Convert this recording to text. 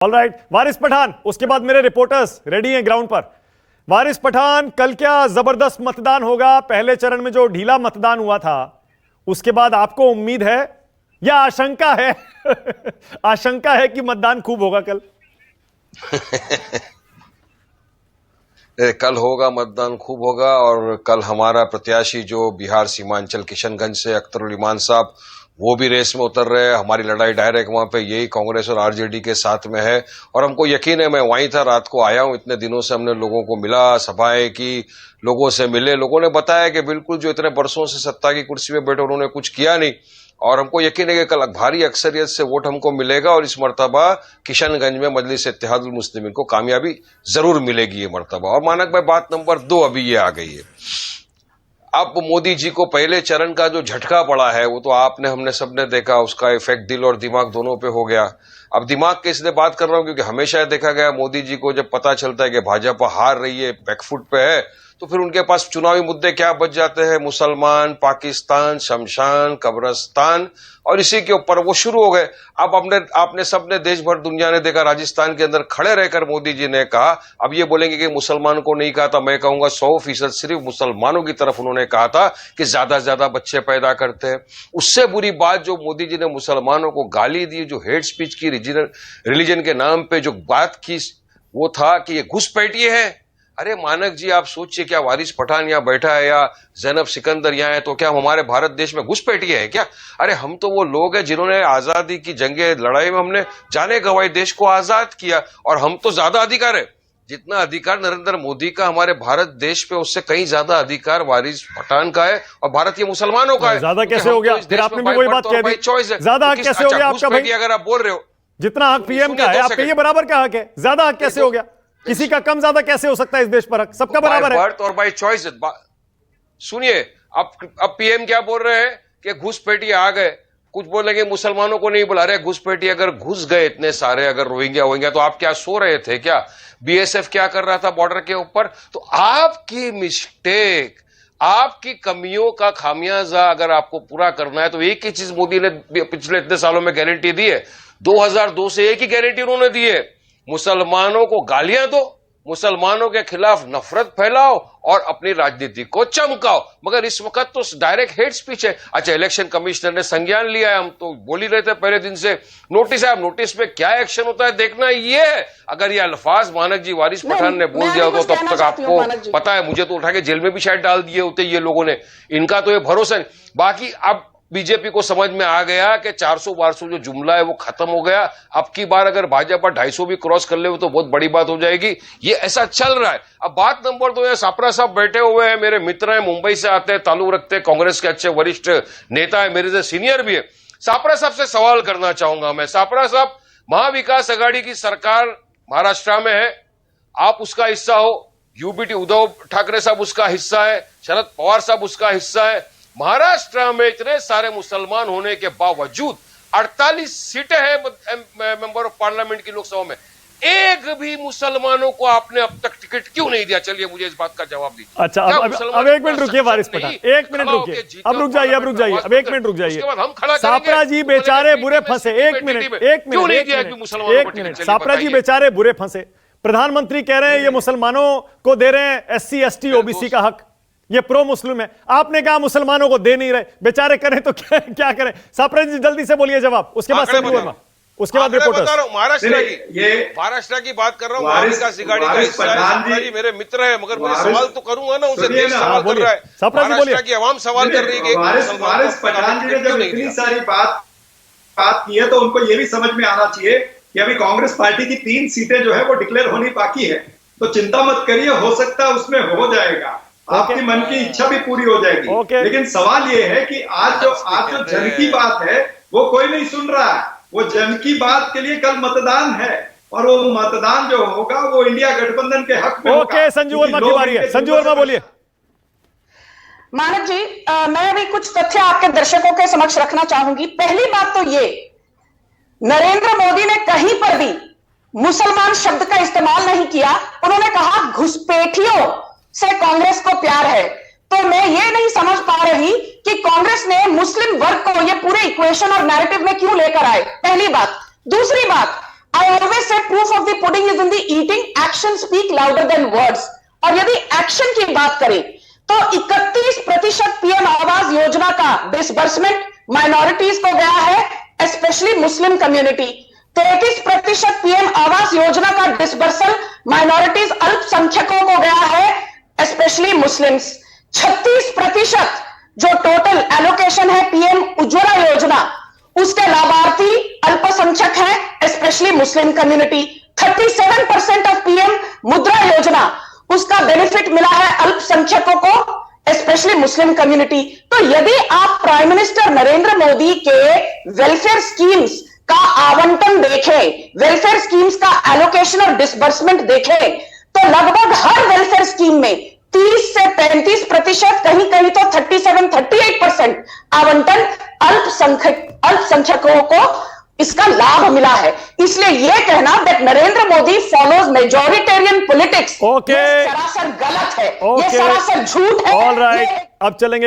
Alright, वारिस पठान, उसके बाद मेरे रिपोर्टर्स रेडी हैं ग्राउंड पर। वारिस पठान, कल क्या जबरदस्त मतदान होगा? पहले चरण में जो ढीला मतदान हुआ था उसके बाद आपको उम्मीद है या आशंका है आशंका है कि मतदान खूब होगा कल? कल होगा, मतदान खूब होगा। और कल हमारा प्रत्याशी जो बिहार सीमांचल किशनगंज से अख्तरुल इमान साहब, वो भी रेस में उतर रहे हैं। हमारी लड़ाई डायरेक्ट वहां पे यही कांग्रेस और आरजेडी के साथ में है। और हमको यकीन है, मैं वहीं था, रात को आया हूं, इतने दिनों से हमने लोगों को मिला, सभाएं की, लोगों से मिले, लोगों ने बताया कि बिल्कुल जो इतने बरसों से सत्ता की कुर्सी पे बैठे उन्होंने कुछ किया नहीं। और हमको यकीन है कि कल भारी अक्सरियत से वोट हमको मिलेगा और इस मर्तबा किशनगंज में मजलिस इत्तेहादुल मुस्लिमीन को कामयाबी जरूर मिलेगी ये मर्तबा। और मानक भाई, बात नंबर 2 अभी ये आ गई है। अब मोदी जी को पहले चरण का जो झटका पड़ा है वो तो आपने हमने सबने देखा, उसका इफेक्ट दिल और दिमाग दोनों पे हो गया। अब दिमाग के इसलिए बात कर रहा हूं क्योंकि हमेशा देखा गया मोदी जी को जब पता चलता है कि भाजपा हार रही है, बैकफुट पे है, तो फिर उनके पास चुनावी मुद्दे क्या बच जाते हैं? मुसलमान, पाकिस्तान, शमशान, कब्रिस्तान, और इसी के ऊपर वो शुरू हो गए। अब आपने सबने, देश भर दुनिया ने देखा, राजस्थान के अंदर खड़े रहकर मोदी जी ने कहा, अब ये बोलेंगे कि मुसलमानों को नहीं कहा था, मैं कहूंगा 100% सिर्फ मुसलमानों की तरफ उन्होंने कहा था कि ज्यादा से ज्यादा बच्चे पैदा करते हैं। उससे बुरी बात जो मोदी जी ने मुसलमानों को गाली दी, जो हेट स्पीच की, रिलीजन के नाम पे जो बात की, वो था कि ये घुसपैठिए है। अरे मानक जी, आप सोचिए, क्या वारिस पठान यहाँ बैठा है या जैनब सिकंदर यहाँ है तो क्या हमारे भारत देश में घुसपैठिए है क्या? अरे हम तो वो लोग हैं जिन्होंने आजादी की जंगे लड़ाई में हमने जाने गंवाई, देश को आजाद किया, और हम तो ज्यादा अधिकार है। जितना अधिकार नरेंद्र मोदी का हमारे भारत देश पे, उससे कहीं ज्यादा अधिकार वारिस पठान का है और भारतीय मुसलमानों का है। ज्यादा कैसे हो गया? फिर आपने भी वही बात कह दी, ज्यादा हक कैसे हो गया आपका भाई? अगर आप बोल रहे हो जितना हक पीएम का है, आपका ये बराबर का हक है, ज्यादा हक कैसे हो गया? किसी का कम ज्यादा कैसे हो सकता है? इस देश पर हक सबका बराबर है। और बाय चॉइस। सुनिए, अब पीएम क्या बोल रहे हैं कि घुसपैठिए आ गए, कुछ बोलेंगे मुसलमानों को नहीं बुला रहे। घुसपैठिए अगर घुस गए इतने सारे, अगर रोहिंग्या तो आप क्या सो रहे थे क्या? बीएसएफ क्या कर रहा था बॉर्डर के ऊपर? तो आपकी मिस्टेक, आपकी कमियों का खामियाजा अगर आपको पूरा करना है तो एक ही चीज मोदी ने पिछले इतने सालों में गारंटी दी है। 2002 से एक ही गारंटी उन्होंने दी है, मुसलमानों को गालियां दो, मुसलमानों के खिलाफ नफरत फैलाओ और अपनी राजनीति को चमकाओ। मगर इस वक्त तो डायरेक्ट हेट स्पीच है। अच्छा, इलेक्शन कमिश्नर ने संज्ञान लिया है, हम तो बोल ही रहे थे पहले दिन से, नोटिस है। अब नोटिस पे क्या एक्शन होता है देखना ये है। अगर ये अल्फाज मानक जी वारिस पठान ने बोल दिया हो तो तब तक आपको पता है, मुझे तो उठा के जेल में भी शायद डाल दिए होते ये लोगों ने। इनका तो ये भरोसा नहीं। बाकी अब बीजेपी को समझ में आ गया कि 400-1200 जो जुमला है वो खत्म हो गया। अब की बार अगर भाजपा 250 भी क्रॉस कर ले तो बहुत बड़ी बात हो जाएगी। ये ऐसा चल रहा है। अब बात नंबर 2, सापरा साहब बैठे हुए हैं, मेरे मित्र हैं, मुंबई से आते हैं, ताल्लुक रखते हैं, कांग्रेस के अच्छे वरिष्ठ नेता है, मेरे से सीनियर भी है। सापरा साहब से सवाल करना चाहूंगा मैं। सापरा साहब, महाविकास आघाड़ी की सरकार महाराष्ट्र में है, आप उसका हिस्सा हो, यूबीटी उद्धव ठाकरे साहब उसका हिस्सा है, शरद पवार साहब उसका हिस्सा है। महाराष्ट्र में इतने सारे मुसलमान होने के बावजूद 48 सीटें हैं मेंबर ऑफ पार्लियामेंट की लोकसभा में, एक भी मुसलमानों को आपने अब तक टिकट क्यों नहीं दिया? चलिए मुझे इस बात का जवाब दीजिए। अच्छा, अब एक मिनट रुकिए वारिस पठान, एक मिनट रुकिए, अब रुक जाइए, अब एक मिनट रुक जाइए। सापरा जी बेचारे बुरे फंसे, एक मिनट, सापरा जी बेचारे बुरे फंसे। प्रधानमंत्री कह रहे हैं ये मुसलमानों को दे रहे हैं SC ST OBC का हक, ये प्रो मुस्लिम है। आपने कहा मुसलमानों को दे नहीं रहे, बेचारे करें तो क्या करें? सापरा जी जल्दी से बोलिए जवाब, उसके बाद संजू वर्मा, उसके बाद रिपोर्टर्स। महाराष्ट्र की बात कर रहा हूँ, महाविकास आघाड़ी का हिस्सा है जी, मेरे मित्र है, मगर मैं सवाल तो करूंगा ना उनसे। देश सवाल कर रहा है, महाराष्ट्र की आवाम सवाल कर रही है। वारिस पठान जी ने जब इतनी सारी बात की है तो उनको ये भी समझ में आना चाहिए कि अभी कांग्रेस पार्टी की 3 सीटें जो है वो डिक्लेयर होनी बाकी है। तो चिंता मत करिए, हो सकता है उसमें हो जाएगा, आपकी मन की इच्छा भी पूरी हो जाएगी। लेकिन सवाल ये है कि आज जो जन की बात है वो कोई नहीं सुन रहा है। वो जन की बात के लिए कल मतदान है और वो मतदान जो होगा वो इंडिया गठबंधन के हक में होगा। संजू वर्मा की बारी है, संजू वर्मा बोलिए। मानक जी, मैं भी कुछ तथ्य आपके दर्शकों के समक्ष रखना चाहूंगी। पहली बात तो ये, नरेंद्र मोदी ने कहीं पर भी मुसलमान शब्द का इस्तेमाल नहीं किया। उन्होंने कहा घुसपैठियों से कांग्रेस को प्यार है। तो मैं ये नहीं समझ पा रही कि कांग्रेस ने मुस्लिम वर्ग को ये पूरे इक्वेशन और नैरेटिव में क्यों लेकर आए, पहली बात। दूसरी बात, I always say proof of the pudding is in the eating, action speak louder than words. और यदि एक्शन की बात करें तो 31% पीएम आवास योजना का डिसबर्समेंट माइनॉरिटीज को गया है, specially Muslim community. 33% PM Awas Yojana का डिसबर्सल माइनॉरिटीज अल्पसंख्यकों को गया है, स्पेशली मुस्लिम्स। 36% जो टोटल एलोकेशन है पीएम उज्ज्वला योजना, उसके लाभार्थी अल्पसंख्यक हैं, specially Muslim community. 37% of PM मुद्रा योजना, उसका बेनिफिट मिला है अल्पसंख्यकों को, स्पेशली मुस्लिम कम्युनिटी। तो यदि आप प्राइम मिनिस्टर नरेंद्र मोदी के वेलफेयर स्कीम्स का आवंटन देखें, वेलफेयर स्कीम्स का एलोकेशन और डिसबर्समेंट देखें, तो लगभग हर वेलफेयर स्कीम में 30 से 35%, कहीं कहीं तो 37-38% आवंटन अल्पसंख्यकों को इसका लाभ मिला है। इसलिए यह कहना that Narendra Modi follows majoritarian politics, okay, सरासर गलत है, ये सरासर झूठ है। ऑल राइट, अब चलेंगे